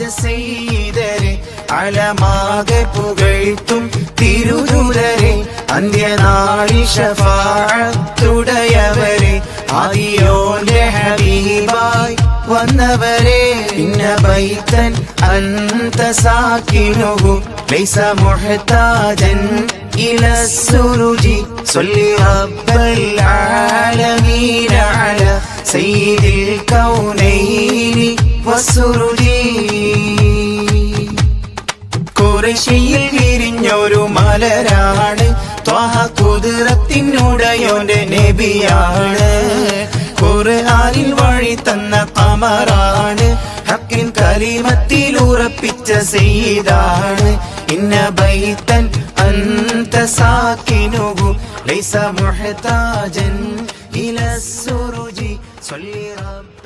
രാജസെയ്തരെ അലമാകെ പുകഴ്ത്തും തിരുദൂതരെ അന്ത്യനാളി ശഫാഅത്തുടയവരെ ആദിയോന്റെ ഹബീബായി വന്നവരെ ഇന്ന ബൈതൻ അന്ത സാകിനുഹു ലൈസ മുഹ്താജൻ ഇലാ സുരുജി സ്വല്ലി റബ്ബൽ ആലമീന അലാ സയ്യിദിൽ കൗനൈനി വസുരുജി. ഖുറൈശിയിൽ വിരിഞ്ഞൊരു മലരാണ് ത്വഹ ഖുദ്റത്തിനുടയോന്റെ നബിയാണ്. ഖുർആനിൽ വഴി തന്ന ഖമറാണ് ഹക്കിൻ കലിമത്തിൽ ഉറപ്പിച്ച സയ്യിദാണ്. ഇന്ന ബൈതൻ അന്ത സാകിനുഹു ലൈസ മുഹ്താജൻ ഇലാ സുരുജി സ്വല്ലി റബ്ബ